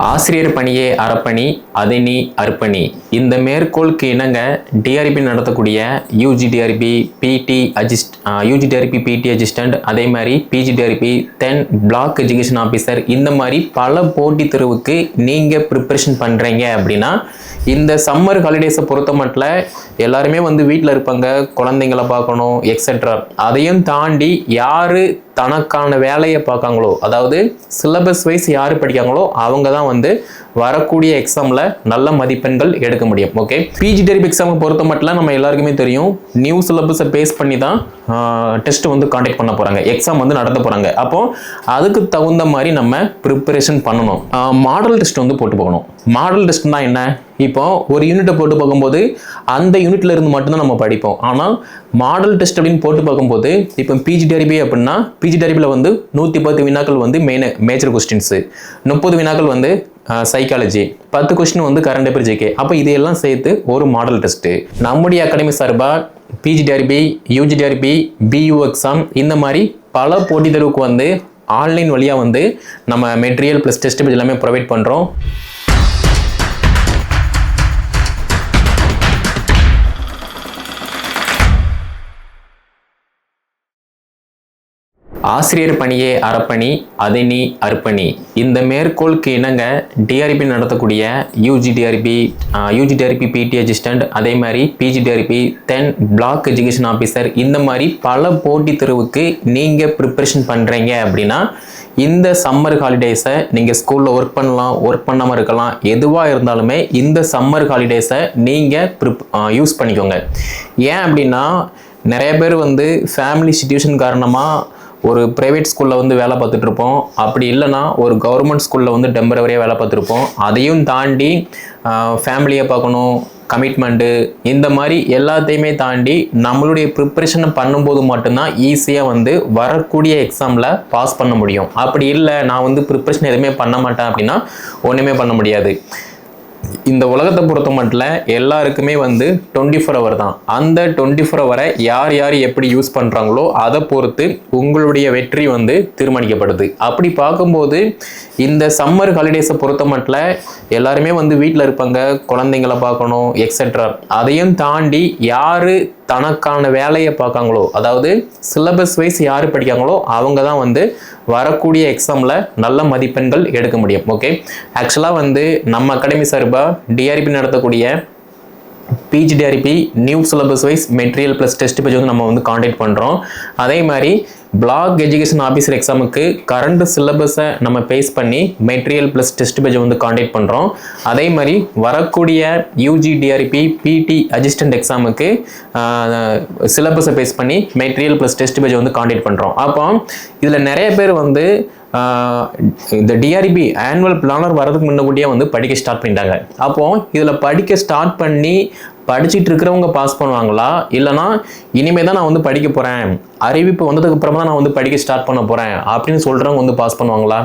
ஆசிரியர் பணியே அறப்பணி, அதை நீ அர்ப்பணி. இந்த மேற்கோளுக்கு இணங்க டிஆர்பி நடத்தக்கூடிய யூஜிடிஆர்பி பிடி அசிஸ்டன்ட், அதே மாதிரி பிஜிடிஆர்பி 10 பிளாக் எஜுகேஷன் ஆஃபீஸர், இந்த மாதிரி பல போட்டித் தேர்வுக்கு நீங்கள் ப்ரிப்பரேஷன் பண்ணுறீங்க அப்படின்னா இந்த சம்மர் ஹாலிடேஸை பொறுத்த மட்டும் எல்லாருமே வீட்டில் இருப்பாங்க, குழந்தைங்களை பார்க்கணும் எக்ஸெட்ரா. அதையும் தாண்டி யார் தனக்கான வேலையை பார்க்காங்களோ, அதாவது சிலபஸ் வைஸ் யார் படிக்காங்களோ அவங்க தான் வரக்கூடிய எக்ஸாமில் நல்ல மதிப்பெண்கள் எடுக்க முடியும். ஓகே, பிஜிடிஆர்பி எக்ஸாமை பொறுத்த மட்டும் நம்ம எல்லாருக்குமே தெரியும், நியூ சிலபஸை பேஸ் பண்ணி தான் டெஸ்ட் காண்டக்ட் பண்ண போகிறாங்க, எக்ஸாம் நடத்த போகிறாங்க. அப்போ அதுக்கு தகுந்த மாதிரி நம்ம ப்ரிப்பரேஷன் பண்ணணும். மாடல் டெஸ்ட் போட்டு போகணும். மாடல் டெஸ்ட்னா என்ன? இப்போ ஒரு யூனிட்டை போட்டு பார்க்கும்போது அந்த யூனிட்ல இருந்து மட்டும்தான் நம்ம படிப்போம். ஆனால் மாடல் டெஸ்ட் அப்படின்னு போட்டு பார்க்கும்போது இப்போ பிஜிடிஆர்பி அப்படின்னா பிஜிடிஆர்பியில் 110 வினாக்கள் மேஜர் கொஸ்டின்ஸு, 30 வினாக்கள் psychology, 10 question current affair GK. அப்போ இதையெல்லாம் சேர்த்து ஒரு மாடல் டெஸ்ட்டு நம்முடைய அகாடமி சார்பாக பிஜிடிஆர்பி, யூஜிடிஆர்பி, பியூ எக்ஸாம், இந்த மாதிரி பல போட்டித் தேர்வுக்கு ஆன்லைன் வழியாக நம்ம மெட்டீரியல் ப்ளஸ் டெஸ்ட் பேஜ் எல்லாமே ப்ரொவைட் பண்ணுறோம். ஆசிரியர் பணியே அறப்பணி, அதை நீ அர்ப்பணி. இந்த மேற்கோளுக்கு இணங்க டிஆர்பி நடத்தக்கூடிய யூஜிடிஆர்பி பிடி அசிஸ்டன்ட், அதே மாதிரி பிஜிடிஆர்பி 10 பிளாக் எஜுகேஷன் ஆஃபீஸர், இந்த மாதிரி பல போட்டித் தேர்வுக்கு நீங்கள் ப்ரிப்பரேஷன் பண்ணுறீங்க அப்படின்னா இந்த சம்மர் ஹாலிடேஸை நீங்கள் ஸ்கூலில் ஒர்க் பண்ணலாம், ஒர்க் பண்ணாமல் இருக்கலாம், எதுவாக இருந்தாலுமே இந்த சம்மர் ஹாலிடேஸை நீங்கள் யூஸ் பண்ணிக்கோங்க. ஏன் அப்படின்னா நிறைய பேர் ஃபேமிலி சிச்சுவேஷன் காரணமாக ஒரு ப்ரைவேட் ஸ்கூலில் வேலை பார்த்துட்ருப்போம், அப்படி இல்லைனா ஒரு கவர்மெண்ட் ஸ்கூலில் டெம்பரவரியாக வேலை பார்த்துருப்போம். அதையும் தாண்டி ஃபேமிலியை பார்க்கணும், கமிட்மெண்ட்டு, இந்த மாதிரி எல்லாத்தையுமே தாண்டி நம்மளுடைய ப்ரிப்பரேஷனை பண்ணும்போது மட்டும்தான் ஈஸியாக வரக்கூடிய எக்ஸாமில் பாஸ் பண்ண முடியும். அப்படி இல்லை நான் ப்ரிப்பரேஷன் எதுவுமே பண்ண மாட்டேன் அப்படின்னா ஒன்றுமே பண்ண முடியாது. இந்த உலகத்தை பொறுத்த மட்டும் எல்லாருக்குமே 24 ஹவர் தான். அந்த 24 ஹவரை யார் யார் எப்படி யூஸ் பண்ணுறாங்களோ அதை பொறுத்து உங்களுடைய வெற்றி தீர்மானிக்கப்படுது. அப்படி பார்க்கும்போது இந்த சம்மர் ஹாலிடேஸை பொறுத்த மட்டும் எல்லாருமே வீட்டில் இருப்பாங்க, குழந்தைங்களை பார்க்கணும் எக்ஸெட்ரா. அதையும் தாண்டி யார் தனக்கான வேலையை பார்க்காங்களோ, அதாவது சிலபஸ் வைஸ் யார் படிக்காங்களோ அவங்க தான் வரக்கூடிய எக்ஸாமில் நல்ல மதிப்பெண்கள் எடுக்க முடியும். ஓகே, ஆக்சுவலாக நம்ம அகாடமி சார்பாக டிஆர்பி நடத்தக்கூடிய PGTRB new syllabus wise material plus test page நம்ம காண்டாக்ட் பண்ணுறோம். அதே மாதிரி பிளாக் எஜுகேஷன் ஆஃபீஸர் எக்ஸாமுக்கு கரண்ட் சிலபஸை நம்ம பேஸ் பண்ணி material plus test page contact பண்ணுறோம். அதே மாதிரி வரக்கூடிய யூஜிடிஆர்பி பிடி அசிஸ்டன்ட் எக்ஸாமுக்கு சிலபஸை பேஸ் பண்ணி material plus test page contact பண்ணுறோம். அப்போ இதில் நிறைய பேர் இந்த டிஆர்பி ஆனுவல் பிளானர் வரதுக்கு முன்னக்கூட்டியே படிக்க ஸ்டார்ட் பண்ணிட்டாங்க. அப்போது இதில் படிக்க ஸ்டார்ட் பண்ணி படிச்சுட்டு இருக்கிறவங்க பாஸ் பண்ணுவாங்களா, இல்லைனா இனிமேல் தான் நான் படிக்க போகிறேன், அறிவிப்பு வந்ததுக்கு அப்புறமா தான் நான் படிக்க ஸ்டார்ட் பண்ண போகிறேன் அப்படின்னு சொல்கிறவங்க பாஸ் பண்ணுவாங்களா?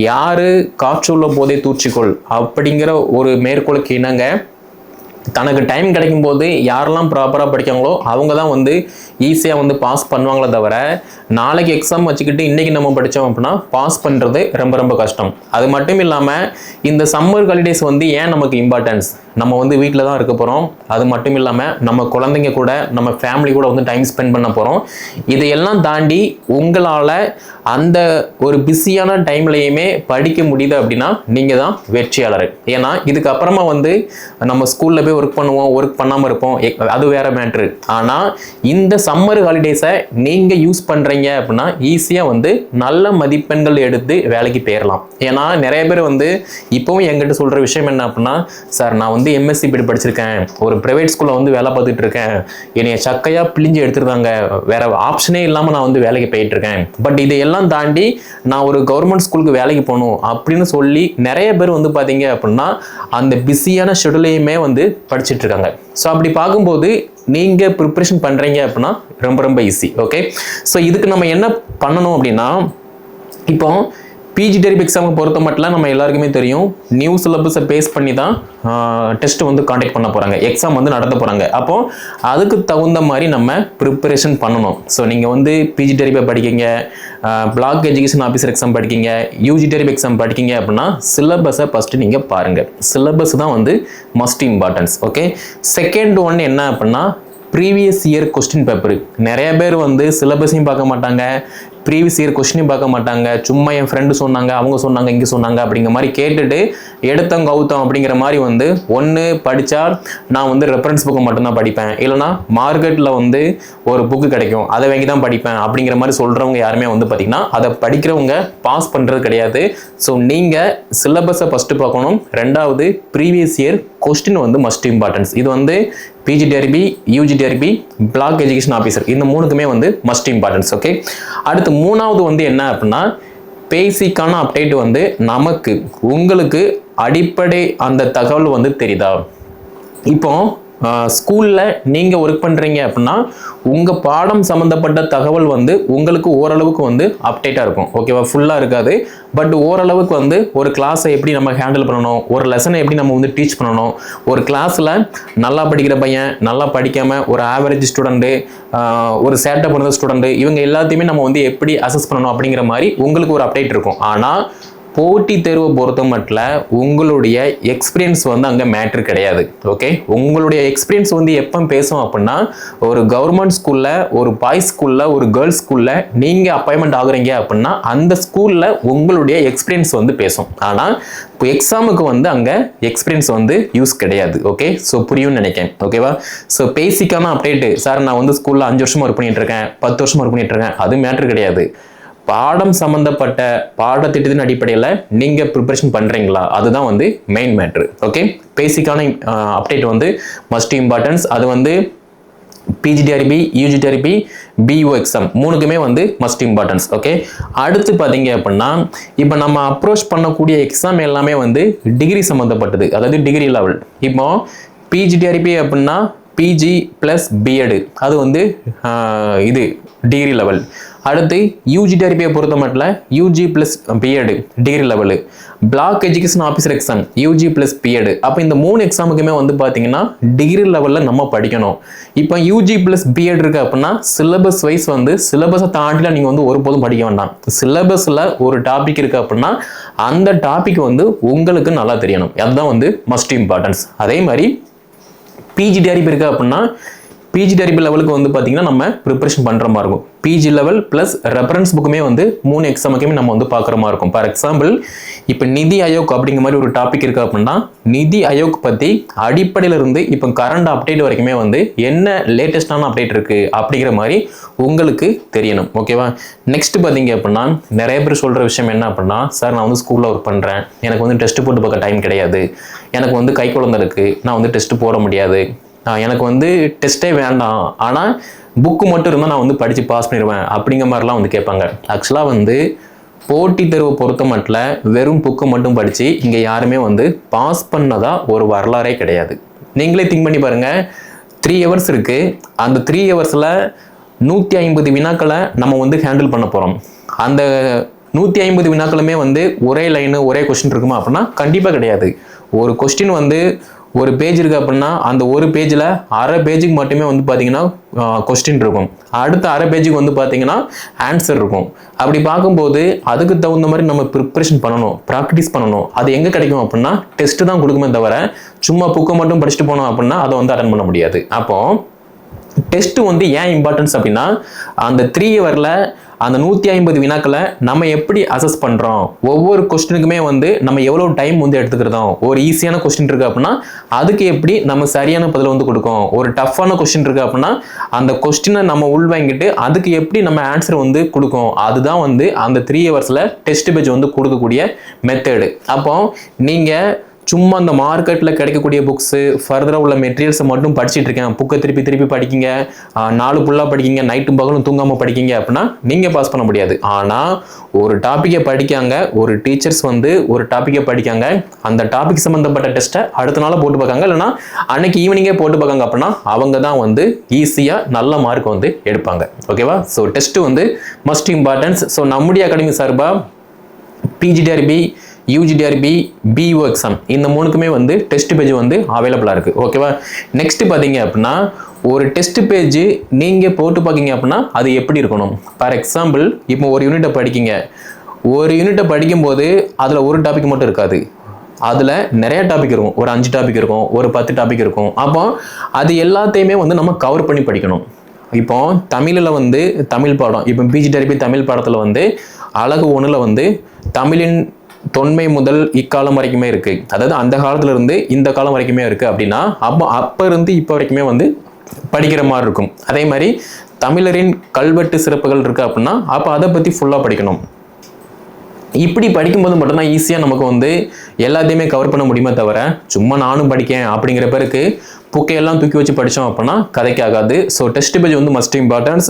யார் காற்றுள்ள போதே தூற்றிக்கொள் அப்படிங்கிற ஒரு மேற்கோளுக்கு இணங்க தனக்கு டைம் கிடைக்கும் போது யாரெல்லாம் ப்ராப்பராக படிக்காங்களோ அவங்க தான் ஈஸியாக பாஸ் பண்ணுவாங்களே தவிர நாளைக்கு எக்ஸாம் வச்சுக்கிட்டு இன்றைக்கி நம்ம படித்தோம் அப்படின்னா பாஸ் பண்ணுறது ரொம்ப ரொம்ப கஷ்டம். அது மட்டும் இல்லாமல் இந்த சம்மர் ஹாலிடேஸ் ஏன் நமக்கு இம்பார்ட்டன்ஸ், நம்ம வீட்டில் தான் இருக்க போகிறோம், அது மட்டும் இல்லாமல் நம்ம குழந்தைங்க கூட நம்ம ஃபேமிலி கூட டைம் ஸ்பெண்ட் பண்ண போகிறோம். இதையெல்லாம் தாண்டி உங்களால் அந்த ஒரு பிஸியான டைம்லையுமே படிக்க முடியுது அப்படின்னா நீங்கள் தான் வெற்றியாளர். ஏன்னா இதுக்கப்புறமா நம்ம ஸ்கூலில் போய் ஒர்க் பண்ணுவோம், ஒர்க் பண்ணாமல் இருப்போம், அது வேற மேட்ரு. ஆனால் இந்த சம்மர் ஹாலிடேஸை நீங்கள் யூஸ் பண்ணுறீங்க அப்படின்னா ஈஸியாக நல்ல மதிப்பெண்கள் எடுத்து வேலைக்கு போயிடலாம். ஏன்னா நிறைய பேர் இப்போவும் என்கிட்ட சொல்கிற விஷயம் என்ன அப்படின்னா, சார் நான் எம்எஸ்சி பிடி படிச்சிருக்கேன், ஒரு ப்ரைவேட் ஸ்கூலில் வேலை பார்த்துட்டு இருக்கேன், என்னைய சக்கையாக பிழிஞ்சு எடுத்துருக்காங்க, வேற ஆப்ஷனே இல்லாமல் நான் வேலைக்கு போயிட்டு இருக்கேன், பட் இதையெல்லாம் தாண்டி நான் ஒரு கவர்மெண்ட் ஸ்கூலுக்கு வேலைக்கு போகணும் அப்படின்னு சொல்லி நிறைய பேர் பார்த்தீங்க அப்படின்னா அந்த பிஸியான ஷெடியூலையுமே படிச்சுட்டு இருக்காங்க. ஸோ அப்படி பார்க்கும்போது நீங்கள் ப்ரிப்பரேஷன் பண்ணுறீங்க அப்படின்னா ரொம்ப ரொம்ப ஈஸி. ஓகே, ஸோ இதுக்கு நம்ம என்ன பண்ணணும் அப்படின்னா, இப்போ பிஜிடிஆர்பி எக்ஸாமுக்கு பொறுத்த மட்டும் நம்ம எல்லாருக்குமே தெரியும், நியூ சிலபஸை பேஸ் பண்ணி தான் டெஸ்ட் வந்து காண்டக்ட் பண்ண போகிறாங்க, எக்ஸாம் வந்து நடத்த போகிறாங்க. அப்போ அதுக்கு தகுந்த மாதிரி நம்ம ப்ரிப்பரேஷன் பண்ணணும். ஸோ நீங்கள் வந்து பிஜிடிஆர்பி படிக்கீங்க, பிளாக் எஜுகேஷன் ஆஃபீஸர் எக்ஸாம் படிக்கீங்க, யூஜிடிஆர்பி எக்ஸாம் படிக்கீங்க அப்படின்னா சிலபஸை ஃபஸ்ட்டு நீங்கள் பாருங்கள். சிலபஸ் தான் வந்து must importance. Okay, second one என்ன அப்படின்னா ப்ரீவியஸ் இயர் கொஸ்டின் பேப்பர். நிறைய பேர் வந்து சிலபஸையும் பார்க்க மாட்டாங்க, ப்ரீவியஸ் இயர் கொஸ்டினையும் பார்க்க மாட்டாங்க. சும்மா என் ஃப்ரெண்டு சொன்னாங்க, அவங்க சொன்னாங்க, இங்கே சொன்னாங்க அப்படிங்கிற மாதிரி கேட்டுட்டு எடுத்தம் கவுத்தம் அப்படிங்கிற மாதிரி வந்து ஒன்று படித்தா நான் வந்து ரெஃபரன்ஸ் புக்கு மட்டும்தான் படிப்பேன், இல்லைனா மார்க்கெட்டில் வந்து ஒரு புக்கு கிடைக்கும் அதை வாங்கி தான் படிப்பேன் அப்படிங்கிற மாதிரி சொல்கிறவங்க யாருமே வந்து பார்த்திங்கன்னா அதை படிக்கிறவங்க பாஸ் பண்ணுறது கிடையாது. ஸோ நீங்கள் சிலபஸை ஃபஸ்ட்டு பார்க்கணும். ரெண்டாவது ப்ரீவியஸ் இயர் கொஸ்டின் வந்து மஸ்ட் இம்பார்ட்டன்ஸ். இது வந்து PGTRB, UGTRB, block education officer இந்த மூணுக்குமே வந்து மஸ்ட் இம்பார்ட்டன்ஸ். ஓகே, அடுத்து மூணாவது வந்து என்ன அப்படின்னா பேசிக்கான அப்டேட் வந்து நமக்கு உங்களுக்கு அடிப்படை அந்த தகவல் வந்து தெரியுதா. இப்போ ஸ்கூலில் நீங்கள் ஒர்க் பண்ணுறீங்க அப்படின்னா உங்கள் பாடம் சம்மந்தப்பட்ட தகவல் வந்து உங்களுக்கு ஓரளவுக்கு வந்து அப்டேட்டாக இருக்கும். ஓகேவா, ஃபுல்லாக இருக்காது, பட் ஓரளவுக்கு வந்து ஒரு கிளாஸை எப்படி நம்ம ஹேண்டில் பண்ணணும், ஒரு லெசனை எப்படி நம்ம வந்து டீச் பண்ணணும், ஒரு கிளாஸில் நல்லா படிக்கிற பையன், நல்லா படிக்காமல் ஒரு ஆவரேஜ் ஸ்டூடெண்ட்டு, ஒரு சேட்டை பண்ணுற ஸ்டூடெண்ட்டு, இவங்க எல்லாத்தையுமே நம்ம வந்து எப்படி அசஸ் பண்ணணும் அப்படிங்கிற மாதிரி உங்களுக்கு ஒரு அப்டேட் இருக்கும். ஆனால் போட்டி தேர்வை பொறுத்த மட்டும் உங்களுடைய எக்ஸ்பீரியன்ஸ் வந்து அங்கே மேட்ரு கிடையாது. ஓகே, உங்களுடைய எக்ஸ்பீரியன்ஸ் வந்து எப்போ பேசும் அப்படின்னா ஒரு கவர்மெண்ட் ஸ்கூலில், ஒரு பாய்ஸ் ஸ்கூலில், ஒரு கேர்ள்ஸ் ஸ்கூலில் நீங்கள் அப்பாயின்மெண்ட் ஆகுறீங்க அப்படின்னா அந்த ஸ்கூலில் உங்களுடைய எக்ஸ்பீரியன்ஸ் வந்து பேசும். ஆனால் இப்போ எக்ஸாமுக்கு வந்து அங்கே எக்ஸ்பீரியன்ஸ் வந்து யூஸ் கிடையாது. ஓகே, ஸோ புரியும்னு நினைக்கிறேன். ஓகேவா, ஸோ பேசிக்கான அப்டேட்டு சார் நான் வந்து ஸ்கூலில் 5 வருஷமாக ஒர்க் பண்ணிட்டு இருக்கேன், 10 வருஷமாக ஒர்க் பண்ணிட்டு இருக்கேன், அது மேட்ரு கிடையாது. பாடம் சம்பந்தப்பட்ட பாடத்திட்டத்தின் அடிப்படையில் நீங்கள் ப்ரிப்பரேஷன் பண்ணுறீங்களா, அதுதான் வந்து மெயின் மேட்ரு. ஓகே, பேசிக்கான அப்டேட் வந்து மஸ்ட் இம்பார்ட்டன்ஸ். அது வந்து பிஜிடிஆர்பி, யூஜிடிஆர்பி, பிஓ எக்ஸாம் மூணுக்குமே வந்து மஸ்ட் இம்பார்ட்டன்ஸ். ஓகே, அடுத்து பார்த்தீங்க அப்படின்னா இப்போ நம்ம அப்ரோச் பண்ணக்கூடிய எக்ஸாம் எல்லாமே வந்து டிகிரி சம்மந்தப்பட்டது, அதாவது டிகிரி லெவல். இப்போ பிஜிடிஆர்பி அப்படின்னா பிஜி ப்ளஸ் பிஎடு, அது வந்து இது டிகிரி லெவல். அடுத்து யூஜிடிஆர்பியை பொறுத்த மட்டும் UG plus BEd degree level, black education officer exam UG plus BEd. அப்போ இந்த 3 எக்ஸாமுக்குமே வந்து பார்த்தீங்கன்னா டிகிரி லெவலில் நம்ம படிக்கணும். இப்போ யூஜி ப்ளஸ் பிஎட் இருக்கு அப்படின்னா சிலபஸ் வைஸ் வந்து சிலபஸை தாண்டிலாம் நீங்கள் வந்து ஒருபோதும் படிக்க வேண்டாம். சிலபஸில் ஒரு டாபிக் இருக்குது அப்படின்னா அந்த டாபிக் வந்து உங்களுக்கு நல்லா தெரியணும், அதுதான் வந்து மஸ்ட் இம்பார்ட்டன்ஸ். அதே மாதிரி பிஜிடிஆர்பி இருக்குது அப்படின்னா பிஜிடிஆர்பி லெவலுக்கு வந்து பார்த்தீங்கன்னா நம்ம ப்ரிப்பரேஷன் பண்ணுற மாதிரி இருக்கும். பிஜி லெவல் ப்ளஸ் ரெஃபரன்ஸ் புக்குமே வந்து 3 எக்ஸாமுக்குமே நம்ம வந்து பார்க்குற மாதிரி இருக்கும். ஃபார் எக்ஸாம்பிள் இப்போ நிதி ஆயோக் அப்படிங்கிற மாதிரி ஒரு டாபிக் இருக்குது அப்படின்னா நிதி ஆயோக் பற்றி அடிப்படையிலிருந்து இப்போ கரண்ட் அப்டேட் வரைக்குமே வந்து என்ன லேட்டஸ்டான அப்டேட் இருக்குது அப்படிங்கிற மாதிரி உங்களுக்கு தெரியணும். ஓகேவா, நெக்ஸ்ட் பார்த்தீங்க அப்படின்னா நிறைய பேர் சொல்கிற விஷயம் என்ன அப்படின்னா சார் நான் வந்து ஸ்கூலில் ஒர்க் பண்ணுறேன், எனக்கு வந்து டெஸ்ட் போட்டு பார்க்க டைம் கிடையாது, எனக்கு வந்து கை குழந்தை இருக்குது, நான் வந்து டெஸ்ட் போட முடியாது, எனக்கு வந்து டெஸ்ட்டே வேண்டாம், ஆனால் புக்கு மட்டும் இருந்தால் நான் வந்து படித்து பாஸ் பண்ணிடுவேன் அப்படிங்கிற மாதிரிலாம் வந்து கேட்பாங்க. ஆக்சுவலாக வந்து போட்டித் தேர்வை பொறுத்த மட்டும் வெறும் புக்கு மட்டும் படித்து இங்கே யாருமே வந்து பாஸ் பண்ணதா ஒரு வரலாறே கிடையாது. நீங்களே திங்க் பண்ணி பாருங்கள், 3 ஹவர்ஸ் இருக்குது, அந்த 3 ஹவர்ஸில் 150 வினாக்களை நம்ம வந்து ஹேண்டில் பண்ண போகிறோம். அந்த 150 வினாக்களுமே வந்து ஒரே லைனு ஒரே கொஸ்டின் இருக்குமா அப்படின்னா கண்டிப்பாக கிடையாது. ஒரு கொஸ்டின் வந்து ஒரு பேஜ் இருக்குது அப்படின்னா அந்த ஒரு பேஜில் அரை பேஜுக்கு மட்டுமே வந்து பார்த்தீங்கன்னா கொஸ்டின் இருக்கும், அடுத்த அரை பேஜுக்கு வந்து பார்த்தீங்கன்னா ஆன்சர் இருக்கும். அப்படி பார்க்கும்போது அதுக்கு தகுந்த மாதிரி நம்ம ப்ரிப்பரேஷன் பண்ணணும், ப்ராக்டிஸ் பண்ணணும். அது எங்கே கிடைக்கும் அப்படின்னா டெஸ்ட்டு தான் கொடுக்குமே தவிர சும்மா புக்கை மட்டும் படிச்சுட்டு போனோம் அப்படின்னா அதை வந்து அட்டன் பண்ண முடியாது. அப்போது டெஸ்ட் வந்து ஏன் இம்பார்ட்டன்ஸ் அப்படின்னா அந்த 3 ஹவரில் அந்த 150 வினாக்களை நம்ம எப்படி அசஸ் பண்ணுறோம், ஒவ்வொரு கொஸ்டினுக்குமே வந்து நம்ம எவ்வளோ டைம் வந்து எடுத்துக்கிறோம். ஒரு ஈஸியான கொஸ்டின் இருக்குது அப்படின்னா அதுக்கு எப்படி நம்ம சரியான பதில் வந்து கொடுக்கும், ஒரு டஃப்பான கொஸ்டின் இருக்குது அப்படின்னா அந்த கொஸ்டினை நம்ம உள்வாங்கிட்டு அதுக்கு எப்படி நம்ம ஆன்சர் வந்து கொடுக்கும். அதுதான் வந்து அந்த 3 ஹவர்ஸில் டெஸ்ட் பேஜ் வந்து கொடுக்கக்கூடிய மெத்தடு. அப்போ நீங்கள் சும்மா அந்த மார்க்கெட்டில் கிடைக்கக்கூடிய புக்ஸு ஃபர்தராக உள்ள மெட்டீரியல்ஸை மட்டும் படிச்சுட்டு இருக்கேன், புக்கை திருப்பி படிக்கிங்க, 4 ஃபுல்லாக படிக்கிங்க, நைட்டும் பகலும் தூங்காமல் படிக்கிங்க அப்படின்னா நீங்கள் பாஸ் பண்ண முடியாது. ஆனால் ஒரு டாப்பிக்கை படிக்காங்க, ஒரு டீச்சர்ஸ் வந்து ஒரு டாப்பிக்கை படிக்காங்க, அந்த டாபிக் சம்மந்தப்பட்ட டெஸ்ட்டை அடுத்த நாள் போட்டு பார்க்காங்க, இல்லைனா அன்னைக்கு ஈவினிங்கே போட்டு பார்க்காங்க அப்படின்னா அவங்க தான் வந்து ஈஸியாக நல்ல மார்க் வந்து எடுப்பாங்க. ஓகேவா, ஸோ டெஸ்ட்டு வந்து மஸ்ட் இம்பார்ட்டன்ஸ். ஸோ நம்முடைய அகாடமி சார்பாக பிஜிடிஆர்பி, யூஜிடிஆர்பி, பிஇஓ எக்ஸாம் இந்த மூணுக்குமே வந்து டெஸ்ட் பேஜ் வந்து அவைலபிளாக இருக்குது. ஓகேவா? நெக்ஸ்ட் பார்த்தீங்க அப்படின்னா ஒரு டெஸ்ட் பேஜ் நீங்கள் போட்டு பார்க்கிங்க அப்படின்னா அது எப்படி இருக்கணும்? ஃபார் எக்ஸாம்பிள் இப்போ ஒரு யூனிட்டை படிக்கிங்க, ஒரு யூனிட்டை படிக்கும்போது அதில் ஒரு டாபிக் மட்டும் இருக்காது, அதில் நிறைய டாபிக் இருக்கும், ஒரு 5 டாபிக் இருக்கும், ஒரு 10 டாபிக் இருக்கும். அப்போ அது எல்லாத்தையுமே வந்து நம்ம கவர் பண்ணி படிக்கணும். இப்போ தமிழில் வந்து தமிழ் பாடம், இப்போ பிஜிடிஆர்பி தமிழ் பாடத்தில் வந்து அழகு 1ல் வந்து தமிழின் தொன்மை முதல் இக்காலம் வரைக்குமே இருக்குது, அதாவது அந்த காலத்துல இருந்து இந்த காலம் வரைக்குமே இருக்குது அப்படின்னா அப்போ இருந்து இப்போ வரைக்குமே வந்து படிக்கிற மாதிரி இருக்கும். அதே மாதிரி தமிழரின் கல்வெட்டு சிறப்புகள் இருக்குது அப்படின்னா அப்போ அதை பற்றி ஃபுல்லாக படிக்கணும். இப்படி படிக்கும்போது மட்டும்தான் ஈஸியாக நமக்கு வந்து எல்லாத்தையுமே கவர் பண்ண முடியுமே தவிர சும்மா நானும் படிக்கேன் அப்படிங்கிற பேருக்கு புக்கையெல்லாம் தூக்கி வச்சு படித்தோம் அப்படின்னா கதைக்கு ஆகாது. ஸோ டெஸ்ட் பேஜ் வந்து மஸ்ட் இம்பார்ட்டன்ஸ்.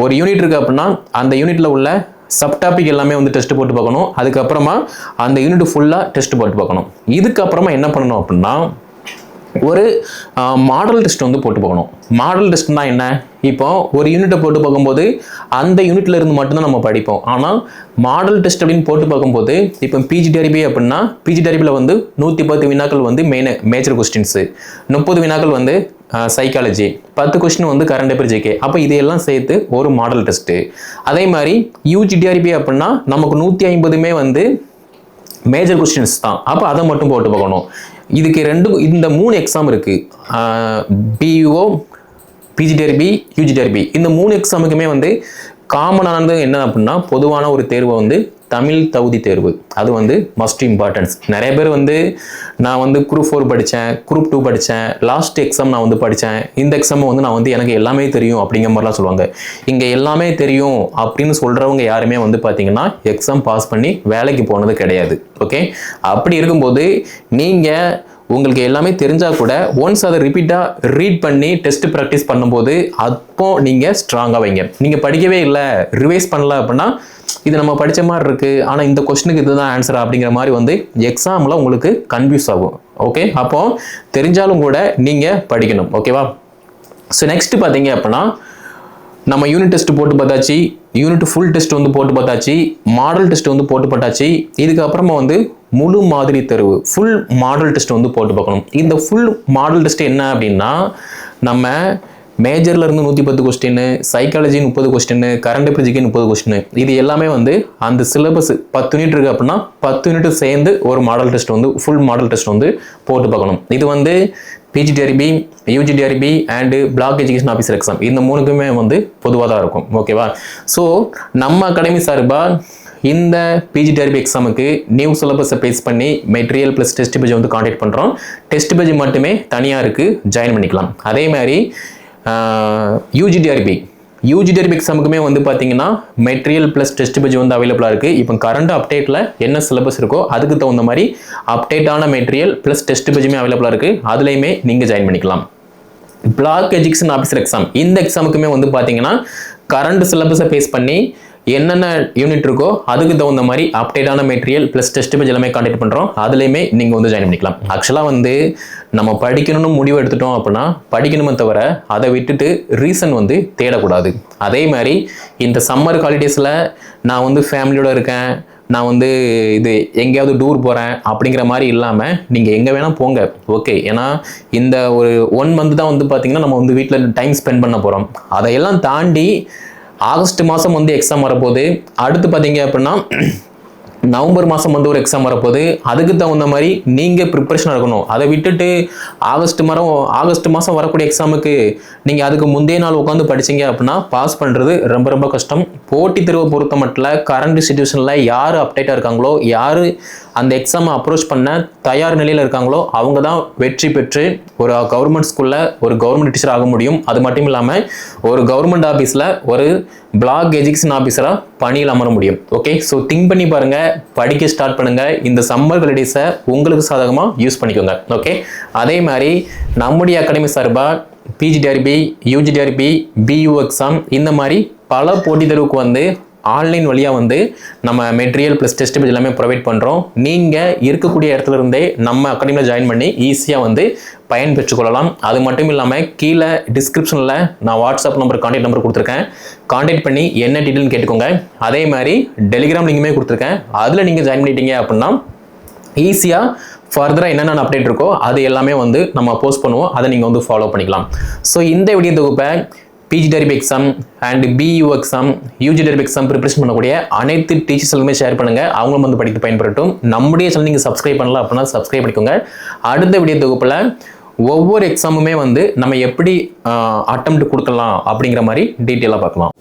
ஒரு யூனிட் இருக்குது அப்படின்னா அந்த யூனிட்டில் உள்ள சப் டாபிக் எல்லாமே வந்து டெஸ்ட் போட்டு பார்க்கணும். அதுக்கப்புறமா அந்த யூனிட் ஃபுல்லாக டெஸ்ட் போட்டு பார்க்கணும். இதுக்கப்புறமா என்ன பண்ணணும் அப்படின்னா ஒரு மாடல் டெஸ்ட் வந்து போட்டு பார்க்கணும். மாடல் டெஸ்ட்னா என்ன? இப்போ ஒரு யூனிட்டை போட்டு பார்க்கும்போது அந்த யூனிட்ல இருந்து மட்டும்தான் நம்ம படிப்போம். ஆனால் மாடல் டெஸ்ட் அப்படின்னு போட்டு பார்க்கும்போது இப்போ பிஜிடிஆர்பி அப்படின்னா பிஜிடிஆர்பியில் வந்து 110 வினாக்கள் வந்து மேஜர் கொஸ்டின்ஸு, 30 வினாக்கள் வந்து சைக்காலஜி, 10 கொஸ்டின் வந்து கரண்ட் அஃபேர் ஜிகே. அப்போ இதையெல்லாம் சேர்த்து ஒரு மாடல் டெஸ்ட்டு. அதே மாதிரி யூஜிடிஆர்பி அப்படின்னா நமக்கு 150மே வந்து மேஜர் கொஸ்டின்ஸ் தான். அப்போ அதை மட்டும் போட்டு பார்க்கணும். இதுக்கு இந்த 3 எக்ஸாம் இருக்குது, பிஇஓ, பிஜிடிஆர்பி, யூஜிடிஆர்பி. இந்த 3 எக்ஸாமுக்குமே வந்து காமனானது என்ன அப்படின்னா பொதுவான ஒரு தேர்வை வந்து தமிழ் தகுதி தேர்வு. அது வந்து மஸ்ட் இம்பார்ட்டன்ஸ். நிறைய பேர் வந்து நான் வந்து குரூப் 4 படித்தேன், குரூப் 2 படித்தேன், லாஸ்ட் எக்ஸாம் நான் வந்து படித்தேன், இந்த எக்ஸாம் வந்து நான் வந்து எனக்கு எல்லாமே தெரியும் அப்படிங்கிற மாதிரிலாம் சொல்லுவாங்க. இங்கே எல்லாமே தெரியும் அப்படின்னு சொல்கிறவங்க யாருமே வந்து பார்த்தீங்கன்னா எக்ஸாம் பாஸ் பண்ணி வேலைக்கு போனது கிடையாது. ஓகே, அப்படி இருக்கும்போது நீங்கள் உங்களுக்கு எல்லாமே தெரிஞ்சால் கூட ஒன்ஸ் அதை ரிப்பீட்டாக ரீட் பண்ணி டெஸ்ட் ப்ராக்டிஸ் பண்ணும்போது அப்போ நீங்கள் ஸ்ட்ராங்காக வைங்க. நீங்கள் படிக்கவே இல்லை, ரிவைஸ் பண்ணல அப்படின்னா இது நம்ம படித்த மாதிரி இருக்குது, ஆனால் இந்த கொஸ்டினுக்கு இதுதான் ஆன்சர் அப்படிங்கிற மாதிரி வந்து எக்ஸாமில் உங்களுக்கு கன்ஃபியூஸ் ஆகும். ஓகே, அப்போ தெரிஞ்சாலும் கூட நீங்கள் படிக்கணும். ஓகேவா? ஸோ நெக்ஸ்ட் பார்த்தீங்க அப்படின்னா நம்ம யூனிட் டெஸ்ட் போட்டு பார்த்தாச்சு, யூனிட் ஃபுல் டெஸ்ட் வந்து போட்டு பார்த்தாச்சு, மாடல் டெஸ்ட் வந்து போட்டு பார்த்தாச்சு. இதுக்கப்புறமா வந்து முழு மாதிரி தேர்வு, ஃபுல் மாடல் டெஸ்ட் வந்து போட்டு பார்க்கணும். இந்த ஃபுல் மாடல் டெஸ்ட் என்ன அப்படின்னா நம்ம மேஜர்ல இருந்து 110 question, psychology 30 question, current affair GK 30 question, இது எல்லாமே வந்து அந்த சிலபஸ் 10 யூனிட் இருக்கு அப்படின்னா 10 யூனிட் சேர்ந்து ஒரு மாடல் டெஸ்ட் வந்து ஃபுல் மாடல் டெஸ்ட் வந்து போட்டு பார்க்கணும். இது வந்து PGTRB, UGTRB and block education officer exam இந்த மூணுக்குமே வந்து பொதுவாக தான் இருக்கும். ஓகேவா? ஸோ நம்ம அகாடமி சார்பாக இந்த பிஜிடிஆர்பி எக்ஸாமுக்கு நியூ சிலபஸை பேஸ் பண்ணி மெட்டீரியல் ப்ளஸ் டெஸ்ட் பேஜ் வந்து கான்டாக்ட் பண்ணுறோம். டெஸ்ட் பேஜ் மட்டுமே தனியாக இருக்குது, ஜாயின் பண்ணிக்கலாம். அதே மாதிரி யூஜிடிஆர்பி எக்ஸாமுக்குமே வந்து பார்த்தீங்கன்னா மெட்டீரியல் ப்ளஸ் டெஸ்ட் பேஜ் வந்து அவைலபிளாக இருக்குது. இப்போ கரண்ட் அப்டேட்டில் என்ன சிலபஸ் இருக்கோ அதுக்கு தகுந்த மாதிரி அப்டேட்டான மெட்டீரியல் ப்ளஸ் டெஸ்ட் பேஜுமே அவைலபிளாக இருக்குது, அதுலேயுமே நீங்கள் ஜாயின் பண்ணிக்கலாம். பிளாக் எஜுகேஷன் ஆஃபீஸர் எக்ஸாம் இந்த எக்ஸாமுக்குமே வந்து பார்த்தீங்கன்னா கரண்ட் சிலபஸை பேஸ் பண்ணி என்னென்ன யூனிட் இருக்கோ அதுக்கு தகுந்த மாதிரி அப்டேட்டான மெட்டீரியல் ப்ளஸ் டெஸ்ட் பேஜ் எல்லாமே கான்டாக்ட் பண்ணுறோம், அதுலேயுமே நீங்கள் வந்து ஜாயின் பண்ணிக்கலாம். ஆக்சுவலாக வந்து நம்ம படிக்கணும்னு முடிவு எடுத்துட்டோம் அப்படின்னா படிக்கணுமே தவிர அதை விட்டுட்டு ரீசன் வந்து தேடக்கூடாது. அதே மாதிரி இந்த சம்மர் ஹாலிடேஸில் நான் வந்து ஃபேமிலியோடு இருக்கேன், நான் வந்து இது எங்கேயாவது டூர் போகிறேன் அப்படிங்கிற மாதிரி இல்லாமல் நீங்கள் எங்கே வேணால் போங்க. ஓகே, ஏன்னா இந்த ஒரு 1 மந்த் தான் வந்து பார்த்தீங்கன்னா நம்ம வந்து வீட்டில் டைம் ஸ்பெண்ட் பண்ண போகிறோம். அதையெல்லாம் தாண்டி ஆகஸ்ட் மாதம் வந்து எக்ஸாம் வரப்போகுது, அடுத்து பார்த்தீங்க அப்படின்னா நவம்பர் மாதம் வந்து ஒரு எக்ஸாம் வரப்போகுது, அதுக்கு தகுந்த மாதிரி நீங்கள் ப்ரிப்பரேஷனாக இருக்கணும். அதை விட்டுட்டு ஆகஸ்ட் மாதம் வரக்கூடிய எக்ஸாமுக்கு நீங்கள் அதுக்கு முந்தைய நாள் உட்காந்து படிச்சிங்க அப்படின்னா பாஸ் பண்ணுறது ரொம்ப ரொம்ப கஷ்டம். போட்டித் தேர்வை பொறுத்த மட்டும் கரண்ட் சிச்சுவேஷனில் யார் அப்டேட்டாக இருக்காங்களோ, யார் அந்த எக்ஸாமை அப்ரோச் பண்ண தயார் நிலையில் இருக்காங்களோ அவங்க தான் வெற்றி பெற்று ஒரு கவர்மெண்ட் ஸ்கூலில் ஒரு கவர்மெண்ட் டீச்சர் ஆக முடியும். அது மட்டும் இல்லாமல் ஒரு கவர்மெண்ட் ஆஃபீஸில் ஒரு பிளாக் எஜுகேஷன் ஆஃபீஸராக பணியில் அமர முடியும். ஓகே, ஸோ திங்க் பண்ணி பாருங்கள், படிக்க ஸ்டார்ட் பண்ணுங்கள். இந்த சம்மர் ஹாலிடேஸை உங்களுக்கு சாதகமாக யூஸ் பண்ணிக்கோங்க. ஓகே, அதே மாதிரி நம்முடைய அகாடமி சார்பாக பிஜிடிஆர்பி, யூஜிடிஆர்பி, பிஇஓ எக்ஸாம் இந்த மாதிரி பல போட்டித் தேர்வுக்கு வந்து ஆன்லைன் வழியாக வந்து நம்ம மெட்டீரியல் ப்ளஸ் டெஸ்ட் பேஜ் எல்லாமே ப்ரொவைட் பண்ணுறோம். நீங்கள் இருக்கக்கூடிய இடத்துல இருந்தே நம்ம அகாடமியில் ஜாயின் பண்ணி ஈஸியாக வந்து பயன் பெற்றுக்கொள்ளலாம். அது மட்டும் இல்லாமல் கீழே டிஸ்கிரிப்ஷனில் நான் வாட்ஸ்அப் நம்பர் கான்டாக்ட் நம்பர் கொடுத்துருக்கேன். கான்டாக்ட் பண்ணி என்ன டீட்டெயில்னு கேட்டுக்கோங்க. அதே மாதிரி டெலிகிராம் லிங்குமே கொடுத்துருக்கேன். அதில் நீங்கள் ஜாயின் பண்ணிட்டீங்க அப்படின்னா ஈஸியாக ஃபர்தராக என்னென்ன அப்டேட் இருக்கோ அது எல்லாமே வந்து நம்ம போஸ்ட் பண்ணுவோம். அதை நீங்கள் வந்து ஃபாலோ பண்ணிக்கலாம். ஸோ இந்த வீடியோ தொகுப்பை பிஜிடிஆர்பி எக்ஸாம் அண்ட் பியூ எக்ஸாம் யூஜிடிஆர்பி எக்ஸாம் ப்ரிப்பரேஷன் பண்ணக்கூடிய அனைத்து டீச்சர்ஸ் எல்லாமே ஷேர் பண்ணுங்கள். அவங்களும் வந்து படித்து பயன்படுத்தும். நம்முடைய சேனல் நீங்கள் சப்ஸ்கிரைப் பண்ணலாம் அப்படின்னா சப்ஸ்கிரைப் பண்ணிக்கோங்க. அடுத்த வீடியோ தொகுப்பில் ஒவ்வொரு எக்ஸாமுமே வந்து நம்ம எப்படி அட்டெம்ப்ட் கொடுக்கலாம் அப்படிங்கிற மாதிரி டீட்டெயிலாக பார்க்கலாம்.